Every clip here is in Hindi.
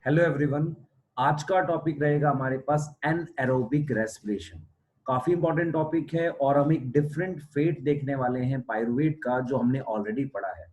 Hello everyone. आज का टॉपिक रहेगा हमारे पास एनएरोबिक रेस्पिरेशन। काफी इंपॉर्टेंट टॉपिक है और हम एक डिफरेंट फेट देखने वाले हैं पाइरुवेट का, जो हमने ऑलरेडी पढ़ा है।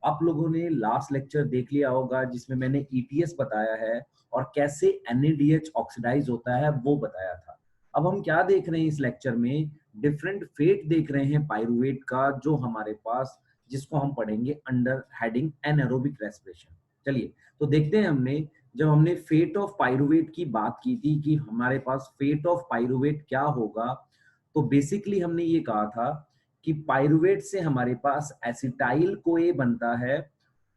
आप लोगों ने लास्ट लेक्चर देख लिया होगा जिसमें मैंने ईटीएस बताया है और कैसे एनएडीएच ऑक्सीडाइज होता है वो बताया था। अब हम क्या देख रहे हैं इस लेक्चर में? डिफरेंट फेट देख रहे हैं पाइरुवेट का, जो हमारे पास जिसको हम पढ़ेंगे अंडर हेडिंग एनएरोबिक रेस्पिरेशन। चलिए तो देखते हैं। जब हमने फेट ऑफ पाइरुवेट की बात की थी कि हमारे पास फेट ऑफ पाइरुवेट क्या होगा, तो बेसिकली हमने ये कहा था कि पाइरुवेट से हमारे पास एसिटाइल कोए बनता है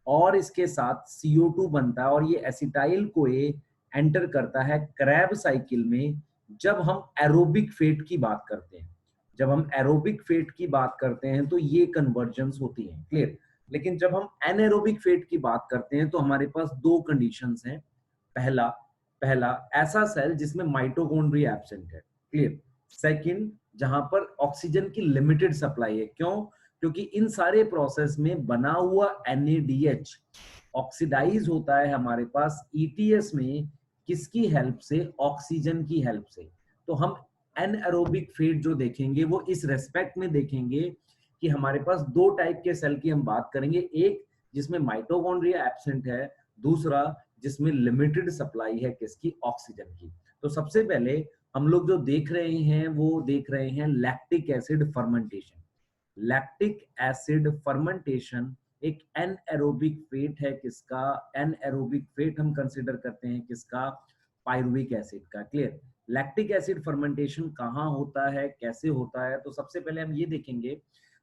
और इसके साथ CO2 बनता है, और ये एसिटाइल कोए एंटर करता है क्रैब साइकिल में जब हम एरोबिक फेट की बात करते हैं। जब हम एरोबिक फेट की बात करते हैं तो ये कन्वर्जेंस होती है, क्लियर। लेकिन जब हम एनएरोबिक फेट की बात करते हैं तो हमारे पास दो कंडीशंस हैं। पहला पहला ऐसा सेल जिसमें माइटोकॉन्ड्रिया एब्सेंट है, क्लियर। सेकंड, जहां पर ऑक्सीजन की लिमिटेड सप्लाई है। क्यों? क्योंकि इन सारे प्रोसेस में बना हुआ NADH ऑक्सीडाइज होता है हमारे पास ETS में। किसकी हेल्प से? ऑक्सीजन की हेल्प से। तो हम एनएरोबिक फेट जो देखेंगे वो इस रेस्पेक्ट में देखेंगे कि हमारे पास दो टाइप के सेल की हम बात करेंगे। एक जिसमें माइटोकॉन्ड्रिया एब्सेंट है, दूसरा जिसमें लिमिटेड सप्लाई है किसकी? ऑक्सीजन की। तो सबसे पहले हम लोग जो देख रहे हैं वो देख रहे हैं lactic acid fermentation. Lactic acid fermentation एक एनएरोबिक फेट है। किसका? एनएरोबिक फेट हम कंसीडर करते हैं किसका? पाइरुविक एसिड का, क्लियर। लैक्टिक एसिड फर्मेंटेशन कहाँ होता है, कैसे होता है? तो सबसे पहले हम ये देखेंगे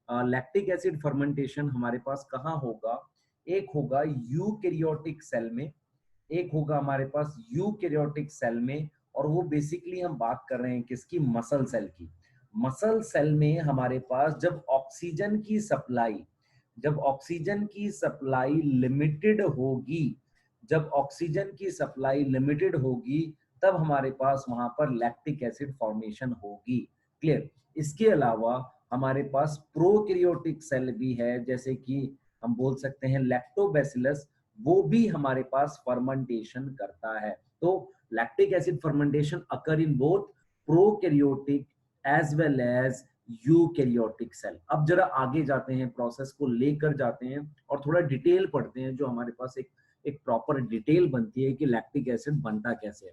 लैक्टिक एसिड फर्मेंटेशन हमारे पास कहाँ होगा। एक होगा यूकैरियोटिक सेल में, एक होगा हमारे पास यूकैरियोटिक सेल में, और वो बेसिकली हम बात कर रहे हैं किसकी? मसल सेल की। मसल सेल में हमारे पास जब ऑक्सीजन की सप्लाई लिमिटेड होगी, जब ऑक्सीजन की सप्लाई लिमिटेड होगी तब हमारे पास वहां पर लैक्टिक एसिड फॉर्मेशन होगी, क्लियर। इसके अलावा हमारे पास प्रोकैरियोटिक सेल भी है, जैसे कि हम बोल सकते हैं लैक्टोबैसिलस, वो भी हमारे पास फर्मेंटेशन करता है। तो lactic acid fermentation occur in both prokaryotic as well as eukaryotic cell. अब जरा आगे जाते हैं, प्रोसेस को लेकर जाते हैं और थोड़ा डिटेल पढ़ते हैं, जो हमारे पास एक प्रॉपर डिटेल बनती है कि लैक्टिक एसिड बनता कैसे है।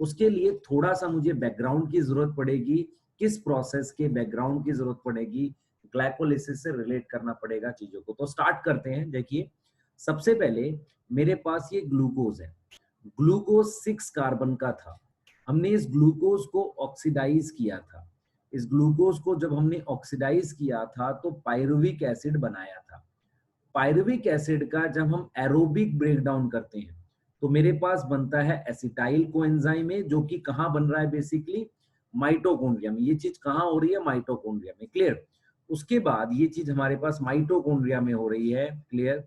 उसके लिए थोड़ा सा मुझे बैकग्राउंड की जरूरत पड़ेगी। किस प्रोसेस के बैकग्राउंड की जरूरत पड़ेगी? ग्लाइकोलिसिस से रिलेट करना पड़ेगा चीजों को। तो स्टार्ट करते हैं। देखिए, सबसे पहले मेरे पास ये ग्लूकोज है। ग्लूकोज 6 कार्बन का था। हमने इस ग्लूकोज को ऑक्सीडाइज किया था। इस ग्लूकोज को जब हमने ऑक्सीडाइज किया था तो पाइरुविक एसिड बनाया था। पाइरुविक एसिड का जब हम एरोबिक ब्रेकडाउन करते हैं तो मेरे पास बनता है एसिटाइल कोएंजाइम में, जो कि कहाँ बन रहा है? बेसिकली माइटोकॉन्ड्रिया में। ये चीज कहाँ हो रही है? माइटोकॉन्ड्रिया में, क्लियर। उसके बाद ये चीज हमारे पास माइटोकॉन्ड्रिया में हो रही है, क्लियर।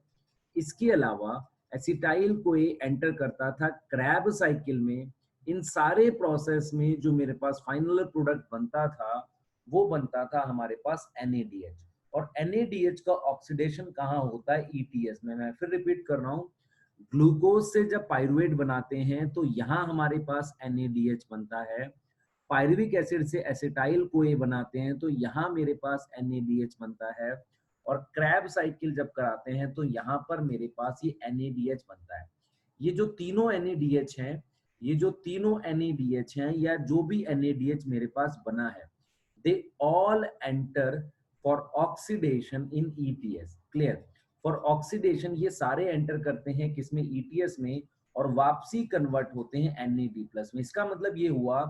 इसके अलावा एसिटाइल को ये एंटर करता था क्रैब साइकिल में। इन सारे प्रोसेस में जो मेरे पास फाइनल प्रोडक्ट बनता था वो बनता था हमारे पास NADH। और NADH का ऑक्सीडेशन कहाँ होता है? ETS में। मैं फिर रिपीट कर रहा हूँ, ग्लूकोज से जब पाइरुवेट बनाते हैं तो यहाँ हमारे पास NADH बनता है। पायरुविक एसिड से एसिटाइल को ये बनाते हैं तो यहाँ मेरे पास NADH बनता है। और क्रैब साइकिल जब कराते हैं तो यहाँ पर मेरे पास ये NADH बनता है। ये जो तीनों NADH हैं, ये जो तीनों NADH हैं, या जो भी NADH मेरे पास बना है, they all enter for oxidation in ETS, clear. For oxidation ये सारे एंटर करते हैं किसमें? ETS में, और वापसी कन्वर्ट होते हैं NAD+ में। इसका मतलब ये हुआ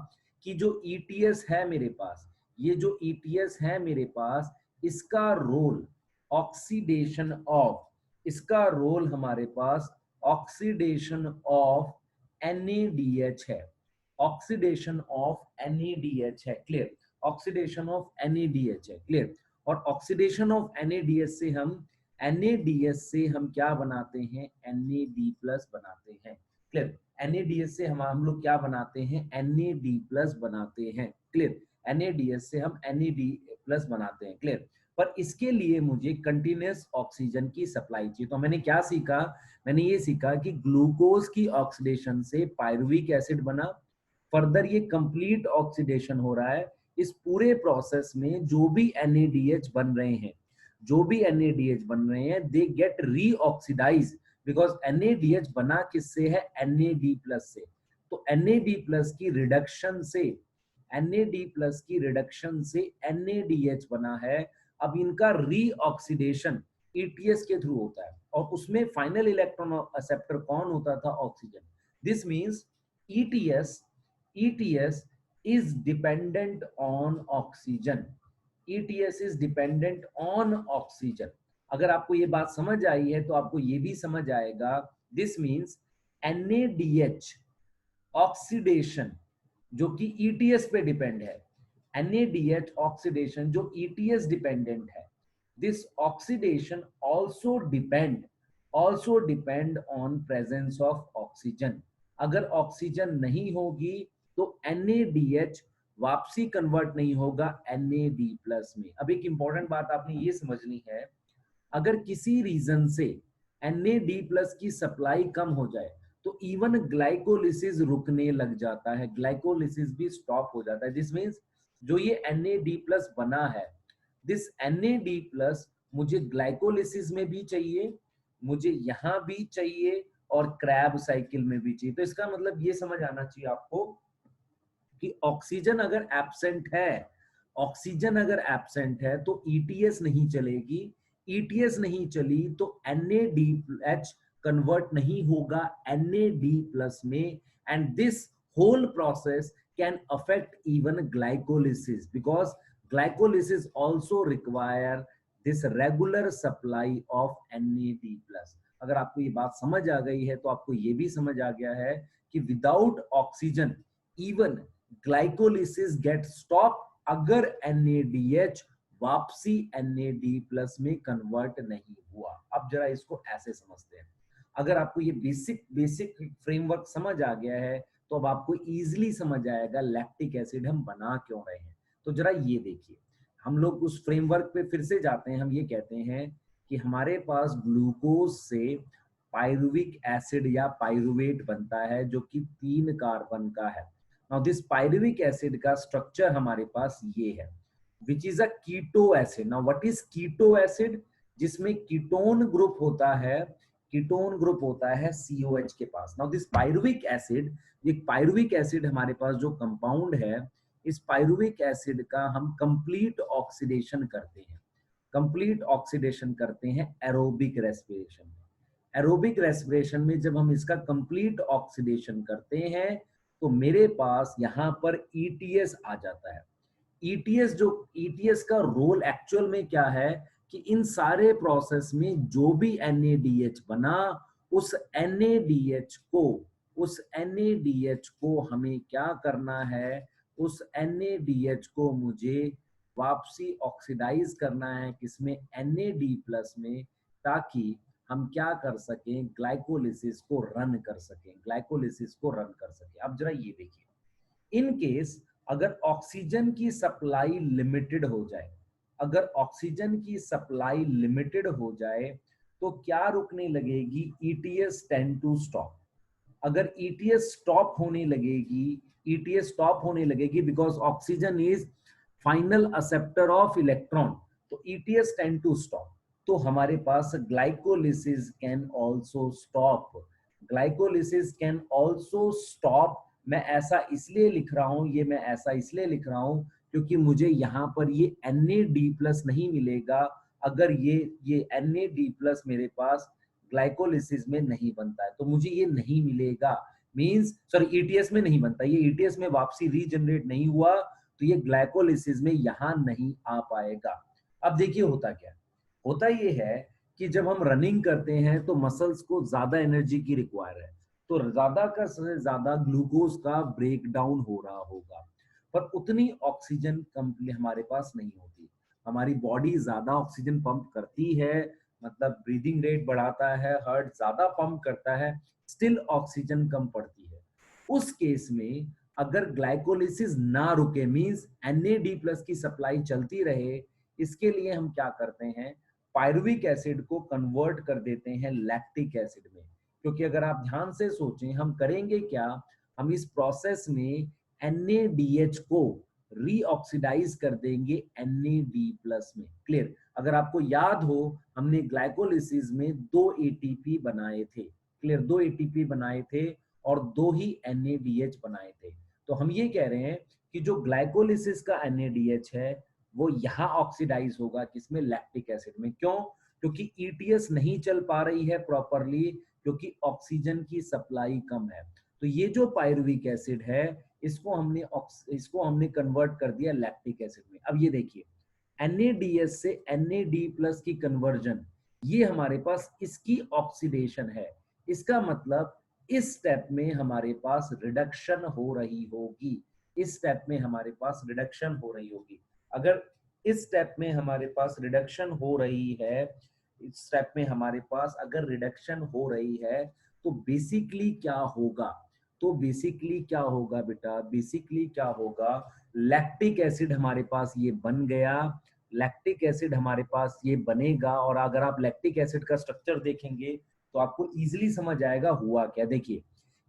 कि जो ETS है मेरे पास, ये जो ETS है मेरे पास, इसका रोल ऑक्सीडेशन ऑफ, इसका रोल हमारे पास ऑक्सीडेशन ऑफ NADH है। ऑक्सीडेशन ऑफ NADH है, क्लियर। ऑक्सीडेशन ऑफ NADH है, क्लियर। और ऑक्सीडेशन ऑफ NADH से हम क्या बनाते हैं? NAD+ बनाते हैं, क्लियर। NADH से हम लोग क्या बनाते हैं? NAD+ बनाते हैं, क्लियर। NADH से हम NAD+ बनाते हैं, क्लियर। पर इसके लिए मुझे कंटिन्यूस ऑक्सीजन की सप्लाई चाहिए। तो मैंने क्या सीखा, मैंने ये सीखा कि ग्लूकोज की ऑक्सीडेशन से पायरुविक एसिड बना, फर्दर ये कंप्लीट ऑक्सीडेशन हो रहा है। इस पूरे प्रोसेस में जो भी NADH बन रहे हैं, जो भी NADH बन रहे हैं, दे गेट रीऑक्सीडाइज, बिकॉज NADH बना किससे है, NAD+ से। तो NAD+ की रिडक्शन से, NAD+ की रिडक्शन से NADH बना है। अब इनका रीऑक्सीडेशन ETS के थ्रू होता है, और उसमें फाइनल इलेक्ट्रॉन एक्सेप्टर कौन होता था, oxygen. This means ETS is dependent on oxygen. ETS is dependent on oxygen. अगर आपको ये बात समझ आई है तो आपको ये भी समझ आएगा, दिस मीन्स NADH ऑक्सीडेशन जो कि ETS पे डिपेंड है, NADH ऑक्सीडेशन जो ETS डिपेंडेंट है, this oxidation also depend on presence of oxygen. अगर ऑक्सीजन नहीं होगी तो NADH वापसी कन्वर्ट नहीं होगा NAD+ में। अब एक इंपॉर्टेंट बात आपने ये समझनी है, अगर किसी रीजन से NAD+ की सप्लाई कम हो जाए तो इवन ग्लाइकोलिसिस रुकने लग जाता है, ग्लाइकोलिसिस भी स्टॉप हो जाता है। दिस मीन्स जो ये NAD+ बना है, दिस NAD+ मुझे ग्लाइकोलिसिस में भी चाहिए, मुझे यहाँ भी चाहिए, और क्रैब साइकिल में भी चाहिए। तो इसका मतलब ये समझ आना चाहिए आपको कि ऑक्सीजन अगर एब्सेंट है, ऑक्सीजन अगर एब्सेंट है तो ETS नहीं चलेगी, ETS नहीं चली तो NADH कन्वर्ट नहीं होगा NAD+ में, and this whole process can affect even glycolysis, because glycolysis also require this regular supply of NAD+। अगर आपको ये बात समझ आ गई है तो आपको ये भी समझ आ गया है कि without oxygen even glycolysis get stop अगर NADH वापसी NAD+ में कन्वर्ट नहीं हुआ। अब जरा इसको ऐसे समझते हैं, अगर आपको ये बेसिक फ्रेमवर्क समझ आ गया है तो अब आपको इजीली समझ आएगा लैक्टिक एसिड हम बना क्यों रहे हैं। तो जरा ये देखिए, हम लोग उस फ्रेमवर्क पे फिर से जाते हैं। हम ये कहते हैं कि हमारे पास ग्लूकोज से पायरुविक एसिड या पायरुवेट बनता है जो कि 3 कार्बन का है। नाउ दिस पायरुविक एसिड का स्ट्रक्चर हमारे पास ये है, which is a keto acid. Now what is keto acid, जिसमें कीटोन ग्रुप होता है, कीटोन ग्रुप होता है COH के पास। नाउ दिस पायरुविक एसिड, एक पायरुविक एसिड हमारे पास जो कंपाउंड है, इस पायरुविक एसिड का हम कंप्लीट ऑक्सीडेशन करते हैं, कंप्लीट ऑक्सीडेशन करते हैं एरोबिक रेस्पिरेशन में। एरोबिक रेस्पिरेशन में जब हम इसका कंप्लीट ऑक्सीडेशन करते हैं तो मेरे पास यहाँ पर ETS आ जाता है। ETS का रोल एक्चुअल में क्या है कि इन सारे प्रोसेस में जो भी NADH बना, उस NADH को हमें क्या करना है, उस NADH को मुझे वापसी ऑक्सीडाइज करना है किसमें, NAD+ में, ताकि हम क्या कर सकें, ग्लाइकोलिसिस को रन कर सकें, ग्लाइकोलिसिस को रन कर सकें। अब जरा ये देखिए, इन केस अगर ऑक्सीजन की सप्लाई लिमिटेड हो जाए, अगर ऑक्सीजन की सप्लाई लिमिटेड हो जाए तो क्या रुकने लगेगी, ETS टेंड टू स्टॉप। अगर ETS स्टॉप होने लगेगी, ETS स्टॉप होने लगेगी because oxygen is final acceptor of electron, तो ETS टेंड टू स्टॉप। तो हमारे पास glycolysis can also stop, glycolysis can also stop. मैं ऐसा इसलिए लिख रहा हूं, ये मैं ऐसा इसलिए लिख रहा हूं क्योंकि मुझे यहाँ पर ये NAD+ नहीं मिलेगा अगर ये NAD+ मेरे पास ग्लाइकोलिसिस में नहीं बनता है, तो मुझे ये नहीं मिलेगा। मींस सॉरी, ETS में नहीं बनता, ये ETS में वापसी रीजनरेट नहीं हुआ तो ये ग्लाइकोलिसिस में यहाँ नहीं आ पाएगा। अब देखिए होता क्या है, होता ये है कि जब हम रनिंग करते हैं तो मसल्स को ज्यादा एनर्जी की रिक्वायर है, तो ज्यादा का से ज्यादा ग्लूकोज का ब्रेक डाउन हो रहा होगा, पर उतनी ऑक्सीजन कम हमारे पास नहीं होती। हमारी बॉडी ज्यादा ऑक्सीजन पंप करती है, मतलब ब्रीदिंग रेट बढ़ाता है, हार्ट ज्यादा पंप करता है, स्टिल ऑक्सीजन कम पड़ती है। उस केस में अगर ग्लाइकोलिसिस ना रुके, मींस NAD+ की सप्लाई चलती रहे, इसके लिए हम क्या करते हैं, पायरुविक एसिड को कन्वर्ट कर देते हैं लैक्टिक एसिड में। क्योंकि अगर आप ध्यान से सोचें, हम करेंगे क्या, हम इस प्रोसेस में NaDH को रीऑक्सीडाइज कर देंगे NAD+ में। क्लियर? अगर आपको याद हो, हमने ग्लाइकोलिसिस में 2 एटीपी बनाए थे। क्लियर? 2 एटीपी बनाए थे और 2 ही NaDH बनाए थे। तो हम ये कह रहे हैं कि जो ग्लाइकोलिसिस का NaDH है वो यहाँ ऑक्सीडाइज होगा, किसमें, लैक्टिक एसिड में। क्यों? क्योंकि ETS नहीं चल पा रही है प्रॉपरली, क्योंकि ऑक्सीजन की सप्लाई कम है। तो ये जो पायरुविक एसिड है, इसको हमने कन्वर्ट कर दिया लैक्टिक एसिड में। अब ये देखिए, NaDH से NAD+ की कन्वर्जन, ये हमारे पास इसकी ऑक्सीडेशन है। इसका मतलब इस स्टेप में हमारे पास रिडक्शन हो रही होगी। इस स्टेप में हमारे पास रिडक्शन हो रही होगी। अगर इस स्टेप में हमारे पास रिडक्शन हो रही है, इस स्टेप में हमारे पास अगर रिडक्शन हो रही है, तो बेसिकली क्या होगा, तो बेसिकली क्या होगा बेटा, बेसिकली क्या होगा, लैक्टिक एसिड हमारे पास ये बन गया, लैक्टिक एसिड हमारे पास ये बनेगा। और अगर आप लैक्टिक एसिड का स्ट्रक्चर देखेंगे तो आपको इजीली समझ आएगा हुआ क्या। देखिए,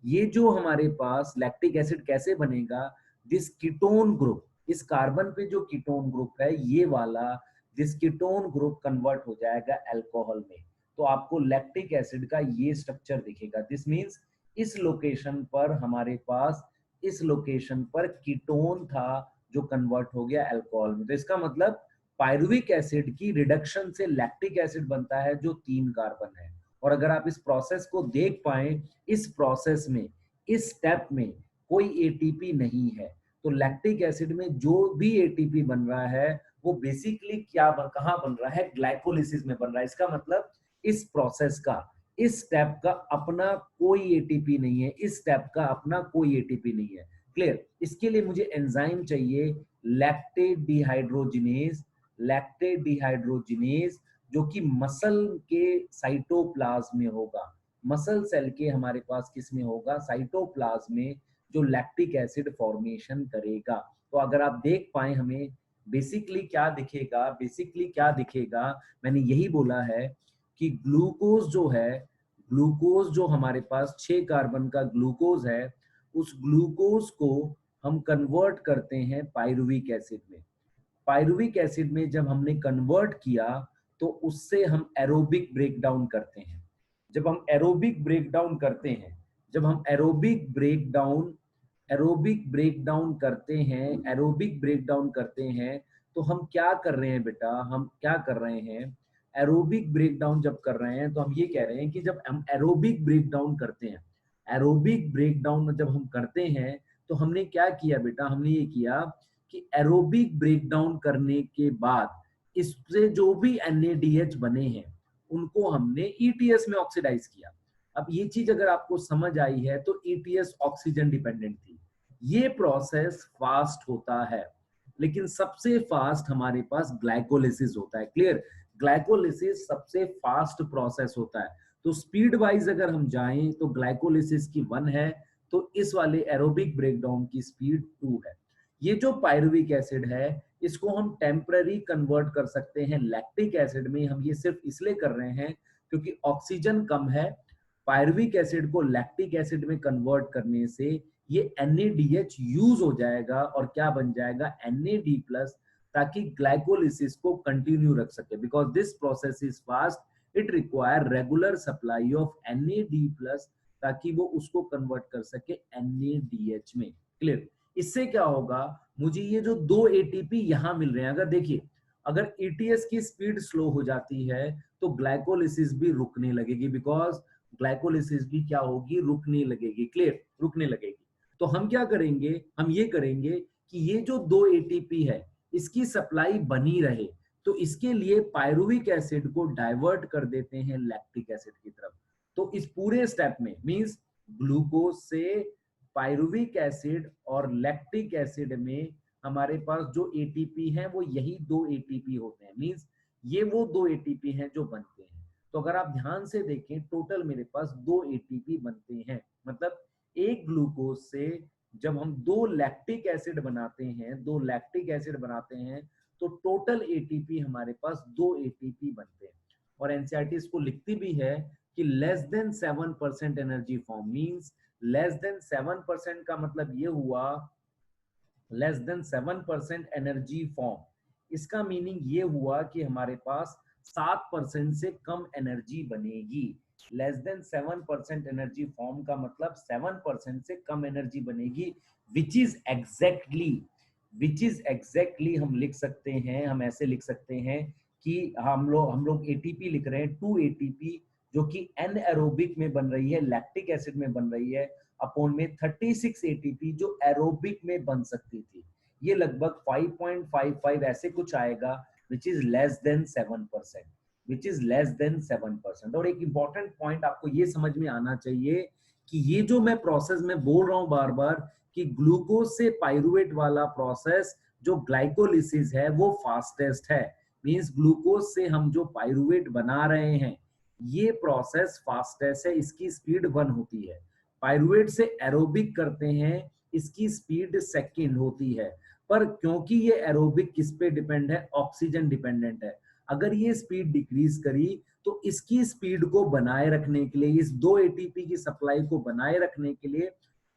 ये जो हमारे पास लैक्टिक एसिड कैसे बनेगा, दिस कीटोन ग्रुप, इस कार्बन पे जो कीटोन ग्रुप है ये वाला, दिस कीटोन ग्रुप कन्वर्ट हो जाएगा अल्कोहल में। तो आपको लैक्टिक एसिड का ये स्ट्रक्चर दिखेगा। दिस मींस इस लोकेशन पर हमारे पास, इस लोकेशन पर कीटोन था जो कन्वर्ट हो गया अल्कोहल में। तो इसका मतलब पायरुविक एसिड की रिडक्शन से लैक्टिक एसिड बनता है जो 3 कार्बन है। और अगर आप इस प्रोसेस को देख पाए, इस प्रोसेस में, इस स्टेप में कोई एटीपी नहीं है। तो लैक्टिक एसिड में जो भी एटीपी बन रहा है वो बेसिकली कहाँ बन रहा है, ग्लाइकोलिसिस में बन रहा है। इसका मतलब इस प्रोसेस का, इस स्टेप का अपना कोई एटीपी नहीं है, इस स्टेप का अपना कोई एटीपी नहीं है। क्लियर? इसके लिए मुझे एंजाइम चाहिए, लैक्टेट डिहाइड्रोजिनेज, लैक्टेट डिहाइड्रोजिनेज, जो कि मसल के साइटोप्लाज्म में होगा। मसल सेल के हमारे पास किस में होगा, साइटोप्लाज्म में, जो लैक्टिक एसिड फॉर्मेशन करेगा। तो अगर आप देख पाए, हमें बेसिकली क्या दिखेगा, बेसिकली क्या दिखेगा, मैंने यही बोला है कि ग्लूकोज जो है, ग्लूकोज जो हमारे पास 6 कार्बन का ग्लूकोज है, उस ग्लूकोज को हम कन्वर्ट करते हैं पायरुविक एसिड में। पायरुविक एसिड में जब हमने कन्वर्ट किया तो उससे हम एरोबिक ब्रेकडाउन करते हैं। जब हम एरोबिक ब्रेकडाउन करते हैं, जब हम एरोबिक ब्रेकडाउन करते हैं, एरोबिक ब्रेकडाउन करते हैं, तो हम क्या कर रहे हैं बेटा, हम क्या कर रहे हैं, एरोबिक ब्रेकडाउन जब कर रहे हैं तो हम ये कह रहे हैं कि जब हम एरोबिक ब्रेकडाउन करते हैं, एरोबिक ब्रेकडाउन जब हम करते हैं, तो हमने क्या किया बेटा, हमने ये किया कि एरोबिक ब्रेकडाउन करने के बाद इससे जो भी NaDH बने हैं उनको हमने ETS में ऑक्सीडाइज किया। अब ये चीज अगर आपको समझ आई है तो ETS ऑक्सीजन डिपेंडेंट थी। ये प्रोसेस फास्ट होता है, लेकिन सबसे फास्ट हमारे पास ग्लाइकोलिसिस होता है। क्लियर? ग्लाइकोलिसिस सबसे फास्ट प्रोसेस होता है। तो स्पीड वाइज अगर हम जाएं तो ग्लाइकोलिसिस की 1 है, तो इस वाले एरोबिक ब्रेकडाउन की स्पीड 2 है। ये जो पायरुविक एसिड है इसको हम टेम्पररी कन्वर्ट कर सकते हैं लैक्टिक एसिड में। हम ये सिर्फ इसलिए कर रहे हैं क्योंकि ऑक्सीजन कम है। पायरुविक एसिड को लैक्टिक एसिड में कन्वर्ट करने से ये NaDH यूज हो जाएगा और क्या बन जाएगा, NAD+, ताकि ग्लाइकोलिसिस को कंटिन्यू रख सके। Because this process is fast, it require regular supply of NAD+, ताकि वो उसको कन्वर्ट कर सके NaDH में। क्लियर? इससे क्या होगा, मुझे ये जो 2 एटीपी यहां मिल रहे हैं, अगर देखिए, अगर ETS की स्पीड स्लो हो जाती है तो ग्लाइकोलिसिस भी रुकने लगेगी। बिकॉज ग्लाइकोलिसिस भी क्या होगी, रुकने लगेगी। क्लियर? रुकने लगेगी। तो हम क्या करेंगे, हम ये करेंगे कि ये जो 2 एटीपी है इसकी सप्लाई बनी रहे, तो इसके लिए पायरुविक एसिड को डाइवर्ट कर देते हैं लैक्टिक एसिड की तरफ। तो इस पूरे स्टेप में मींस ग्लूकोज से पायरुविक एसिड और लैक्टिक एसिड में हमारे पास जो एटीपी हैं वो यही 2 एटीपी होते हैं। मींस ये वो 2 एटीपी हैं जो बनते हैं। तो अगर आप ध्यान से देखें, टोटल मेरे पास 2 एटीपी बनते हैं। मतलब एक ग्लूकोज से जब हम 2 लैक्टिक एसिड बनाते हैं, 2 लैक्टिक एसिड बनाते हैं, तो टोटल एटीपी हमारे पास 2 एटीपी बनते हैं। और एनसीईआरटी इसको लिखती भी है कि less than 7% energy form means less than 7% का मतलब ये हुआ लेस देन 7% एनर्जी फॉर्म। इसका मीनिंग ये हुआ कि हमारे पास 7% से कम एनर्जी बनेगी। लेस देन 7% एनर्जी फॉर्म का मतलब 7% से कम एनर्जी बनेगी, विच इज एग्जैक्टली हम लिख सकते हैं, हम ऐसे लिख सकते हैं कि हम लोग एटीपी लिख रहे हैं 2 एटीपी जो कि एनएरोबिक में बन रही है, लैक्टिक एसिड में बन रही है, अपॉन में 36 एटीपी जो एरोबिक में बन सकती थी। ये लगभग 5.55 ऐसे कुछ आएगा, which is less than 7%, which is less than 7%। और एक इंपॉर्टेंट पॉइंट आपको ये समझ में आना चाहिए कि ये जो मैं प्रोसेस में बोल रहा हूं बार बार कि ग्लूकोज से पाइरुवेट वाला प्रोसेस जो ग्लाइकोलिसिस है वो फास्टेस्ट है। मींस ग्लूकोज से हम जो पाइरुवेट बना रहे हैं ये प्रोसेस फास्टेस्ट है, इसकी स्पीड 1 होती है। पाइरुवेट से एरोबिक करते हैं, इसकी स्पीड सेकंड होती है। पर क्योंकि ये एरोबिक किस पे डिपेंड है, ऑक्सीजन डिपेंडेंट है। अगर ये स्पीड डिक्रीज करी तो इसकी स्पीड को बनाए रखने के लिए, इस 2 एटीपी की सप्लाई को बनाए रखने के लिए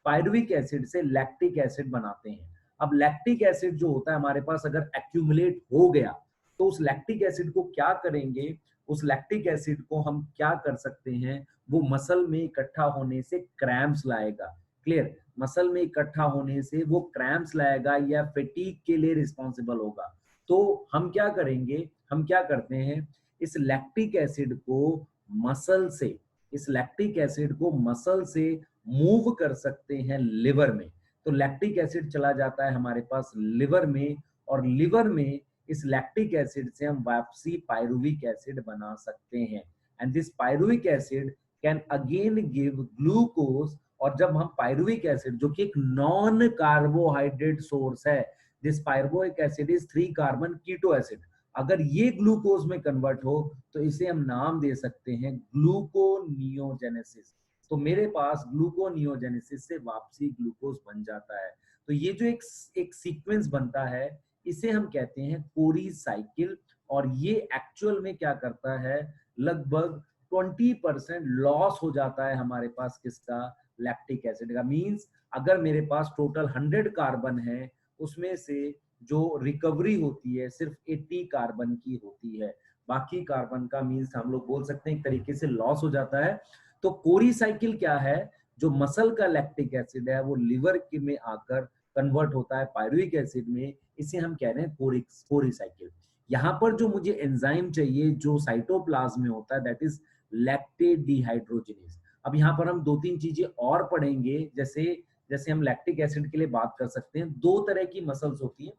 पायरुविक एसिड से लैक्टिक एसिड बनाते हैं। अब लैक्टिक एसिड जो होता है हमारे पास अगर एक्यूमुलेट हो गया तो उस लैक्टिक एसिड को क्या करेंगे, उस लैक्टिक एसिड को हम क्या कर सकते हैं, वो मसल में इकट्ठा होने से क्रैम्प्स लाएगा। क्लियर, मसल में इकट्ठा होने से वो क्रैम्प्स लाएगा या फैटीग के लिए रिस्पॉन्सिबल होगा। तो हम क्या करेंगे, हम क्या करते हैं, इस लैक्टिक एसिड को मसल से, इस लैक्टिक एसिड को मसल से मूव कर सकते हैं लिवर में। तो लैक्टिक एसिड चला जाता है हमारे पास लिवर में, और लिवर में इस लैक्टिक एसिड से हम वापसी पायरुविक एसिड बना सकते हैं। And this pyruvic acid can again give glucose. और जब हम पायरुविक एसिड जो कि एक नॉन कार्बोहाइड्रेट सोर्स है, this pyruvic acid is 3 carbon keto acid, अगर ये ग्लूकोज में कन्वर्ट हो तो इसे हम नाम दे सकते हैं ग्लूकोनियोजेनेसिस। तो मेरे पास ग्लूकोनियोजेनेसिस से वापसी ग्लूकोज बन जाता है। तो ये जो एक सीक्वेंस बनता है इसे हम कहते हैं कोरी साइकिल। और ये एक्चुअल में क्या करता है, लगभग 20% लॉस हो जाता है हमारे पास किसका, लैक्टिक एसिड का। मींस अगर मेरे पास टोटल 100 कार्बन है उसमें से जो रिकवरी होती है सिर्फ 80 कार्बन की होती है, बाकी कार्बन का मींस हम लोग बोल सकते हैं एक तरीके से लॉस हो जाता है। तो कोरी साइकिल क्या है, जो मसल का लैक्टिक एसिड है वो लिवर में आकर कन्वर्ट होता है पायरुविक एसिड में, इसे हम कह रहे हैं कोरी साइकिल। यहाँ पर जो मुझे एंजाइम चाहिए जो साइटोप्लाज्म में होता है, दैट इज लैक्टेट डिहाइड्रोजिनेज। अब यहाँ पर हम 2-3 चीजें और पढ़ेंगे, जैसे जैसे हम लैक्टिक एसिड के लिए बात कर सकते हैं। 2 तरह की मसल्स होती है,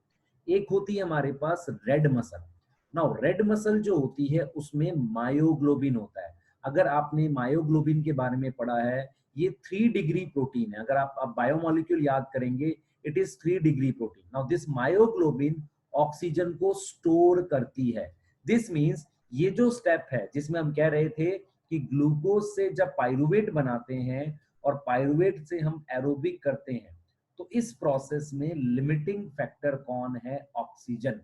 एक होती है हमारे पास red muscle. Now red muscle जो होती है उसमें मायोग्लोबिन होता है। अगर आपने मायोग्लोबिन के बारे में पढ़ा है, ये 3 डिग्री प्रोटीन है। अगर आप बायोमोलिक्यूल याद करेंगे, it is 3 degree protein. Now this myoglobin oxygen को स्टोर करती है। दिस मींस ये जो स्टेप है जिसमें हम कह रहे थे कि ग्लूकोज से जब पाइरुवेट बनाते हैं और पाइरुवेट से हम एरोबिक करते हैं, तो इस प्रोसेस में लिमिटिंग फैक्टर कौन है, ऑक्सीजन।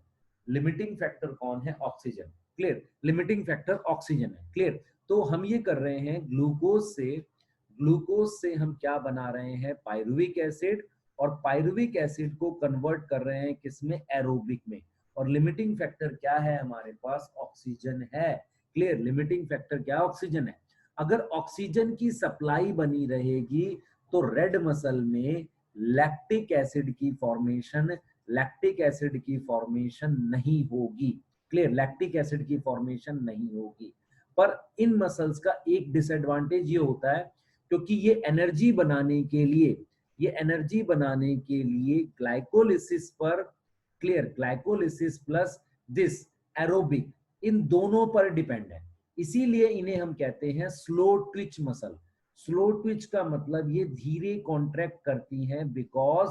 लिमिटिंग फैक्टर कौन है, oxygen. Clear, limiting factor oxygen है। क्लियर, तो हम ये कर रहे हैं ग्लूकोज से हम क्या बना रहे हैं, पाइरुविक एसिड, और पाइरुविक एसिड को कन्वर्ट कर रहे हैं किसमें, एरोबिक में। और लिमिटिंग फैक्टर क्या है हमारे पास, ऑक्सीजन है। क्लियर, लिमिटिंग फैक्टर क्या, ऑक्सीजन है। अगर ऑक्सीजन की सप्लाई बनी रहेगी तो रेड मसल में लैक्टिक एसिड की फॉर्मेशन नहीं होगी। क्लियर, लैक्टिक एसिड की फॉर्मेशन नहीं होगी। पर इन मसल्स का एक डिसएडवांटेज ये होता है, क्योंकि ये एनर्जी बनाने के लिए ग्लाइकोलिसिस पर, clear, glycolysis plus this aerobic, इन दोनों पर डिपेंड है। इसीलिए इन्हें हम कहते हैं slow twitch muscle. Slow twitch का मतलब ये धीरे कॉन्ट्रैक्ट करती हैं because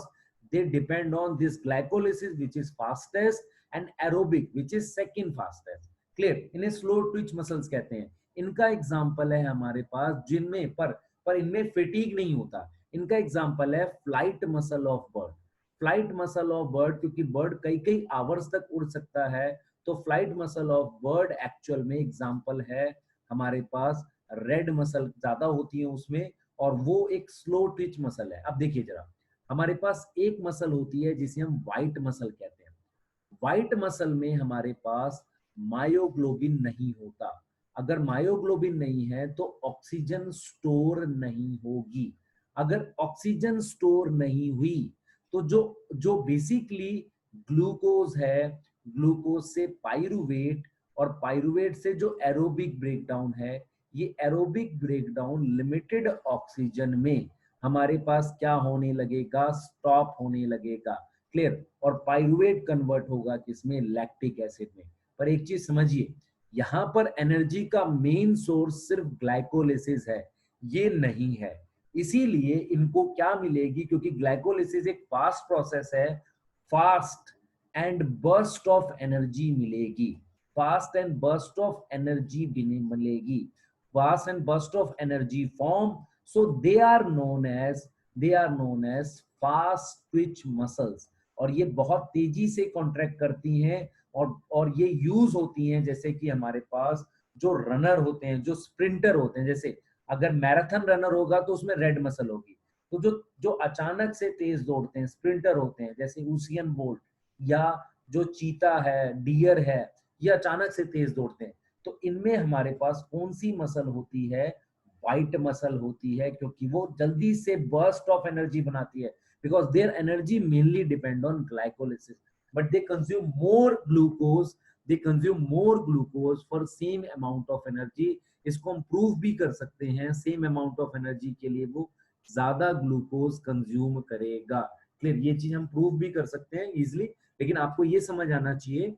they depend on this glycolysis which is fastest and aerobic which is second fastest. Clear, इन्हें slow twitch muscles कहते हैं। इनका एग्जांपल है हमारे पास जिनमें पर इनमें fatigue नहीं होता। इनका एग्जांपल है flight muscle of bird. Flight muscle of bird, क्योंकि बर्ड कई कई आवर्स तक उड़ सकता है, तो flight muscle of bird actual में एग्जांपल है हमारे पास रेड मसल ज्यादा होती है उसमें, और वो एक स्लो ट्विच मसल है। अब देखिए जरा, हमारे पास एक मसल होती है जिसे हम व्हाइट मसल कहते हैं। व्हाइट मसल में हमारे पास मायोग्लोबिन नहीं होता। अगर मायोग्लोबिन नहीं है तो ऑक्सीजन स्टोर नहीं होगी। अगर ऑक्सीजन स्टोर नहीं हुई तो जो जो बेसिकली ग्लूकोज है, ग्लूकोज से पाइरुवेट, और पाइरुवेट से जो एरोबिक ब्रेकडाउन है, ये एरोबिक ब्रेकडाउन लिमिटेड ऑक्सीजन में हमारे पास क्या होने लगेगा, स्टॉप होने लगेगा। क्लियर? और पाइरुवेट कन्वर्ट होगा किसमें, लैक्टिक एसिड में। पर एक चीज समझिए, यहां पर एनर्जी का मेन सोर्स सिर्फ ग्लाइकोलिसिस है, ये नहीं है। इसीलिए इनको क्या मिलेगी, क्योंकि ग्लाइकोलिसिस एक फास्ट प्रोसेस है, fast and burst of energy मिलेगी, fast and burst of energy मिलेगी, fast and burst of energy form. So they are known as fast twitch muscles, और ये बहुत तेजी से कॉन्ट्रैक्ट करती हैं, और ये यूज होती हैं जैसे कि हमारे पास जो रनर होते हैं, जो स्प्रिंटर होते हैं, जैसे अगर मैराथन रनर होगा तो उसमें रेड मसल होगी। तो जो जो अचानक से तेज दौड़ते हैं, स्प्रिंटर होते हैं, जैसे यूसियन बोल्ट, या जो चीता है, डियर है, ये अचानक से तेज दौड़ते हैं। तो इनमें हमारे पास कौन सी मसल होती है, व्हाइट मसल होती है, क्योंकि वो जल्दी से बर्स्ट ऑफ एनर्जी बनाती है, because their energy mainly depend on glycolysis, but they consume more glucose, for same amount of energy। इसको हम प्रूव भी कर सकते हैं, सेम अमाउंट ऑफ एनर्जी के लिए वो ज्यादा ग्लूकोज कंज्यूम करेगा। क्लियर? ये चीज हम प्रूव भी कर सकते हैं इजिली, लेकिन आपको ये समझ आना चाहिए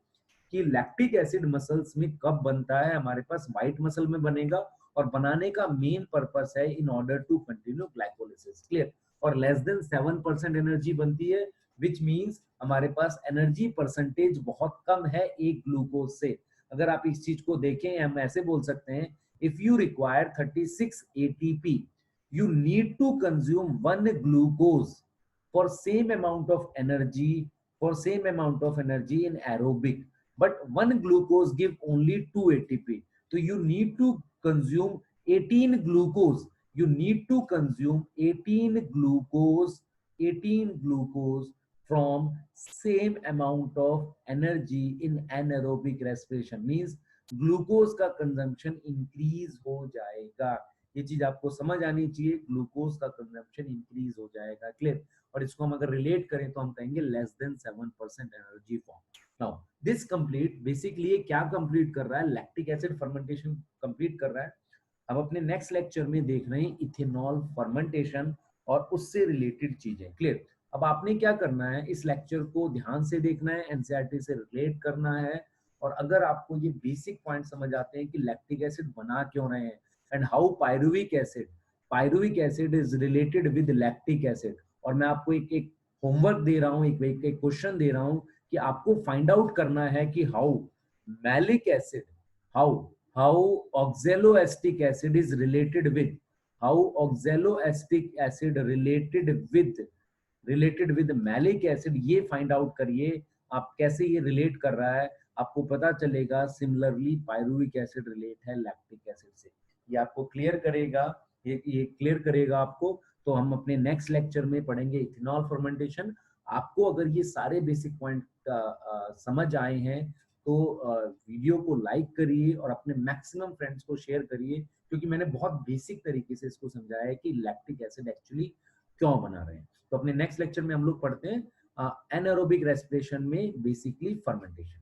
कि लैक्टिक एसिड मसल्स में कब बनता है, हमारे पास व्हाइट मसल में बनेगा, और बनाने का मेन पर्पस है in order to continue glycolysis. Clear? और लेस देन 7% एनर्जी बनती है, विच मीन्स हमारे पास एनर्जी परसेंटेज बहुत कम है एक ग्लूकोज से। अगर आप इस चीज को देखें, हम ऐसे बोल सकते हैं, if you require 36 ATP, you need to consume one glucose for same amount of energy, in aerobic, but one glucose give only 2 ATP, so you need to consume 18 glucose, you need to consume 18 glucose from same amount of energy in anaerobic respiration, means glucose का कंजम्पशन इंक्रीज हो जाएगा। ये चीज आपको समझ आनी चाहिए, ग्लूकोज का कंजम्पशन इंक्रीज हो जाएगा। क्लियर? और इसको हम अगर रिलेट करें तो हम कहेंगे less than 7% energy form. Now this complete, basically क्या कंप्लीट कर रहा है, लैक्टिक एसिड फर्मेंटेशन कंप्लीट कर रहा है। अब अपने नेक्स्ट लेक्चर में देख रहे हैं इथेनॉल फर्मेंटेशन और उससे रिलेटेड चीजें। क्लियर? अब आपने क्या करना है, इस लेक्चर को ध्यान से देखना है, एनसीईआरटी से रिलेट करना है, और अगर आपको ये बेसिक पॉइंट समझ आते हैं कि लैक्टिक एसिड बना क्यों रहे हैं, and how pyruvic acid is related with lactic acid, और मैं आपको एक एक होमवर्क दे रहा हूँ, एक क्वेश्चन दे रहा हूँ कि आपको फाइंड आउट करना है कि how malic acid, how how oxaloacetic acid is related with, how oxaloacetic acid related with malic acid, ये फाइंड आउट करिए आप कैसे ये रिलेट कर रहा है। आपको पता चलेगा सिमिलरली पायरुविक एसिड रिलेट है लैक्टिक एसिड से, ये आपको क्लियर करेगा, ये क्लियर करेगा आपको। तो हम अपने नेक्स्ट लेक्चर में पढ़ेंगे इथेनॉल फर्मेंटेशन। आपको अगर ये सारे बेसिक पॉइंट समझ आए हैं तो वीडियो को लाइक करिए और अपने मैक्सिमम फ्रेंड्स को शेयर करिए, क्योंकि मैंने बहुत बेसिक तरीके से इसको समझाया है कि लैक्टिक एसिड एक्चुअली क्यों बना रहे हैं। तो अपने नेक्स्ट लेक्चर में हम लोग पढ़ते हैं एनारोबिक रेस्पिरेशन में बेसिकली फर्मेंटेशन।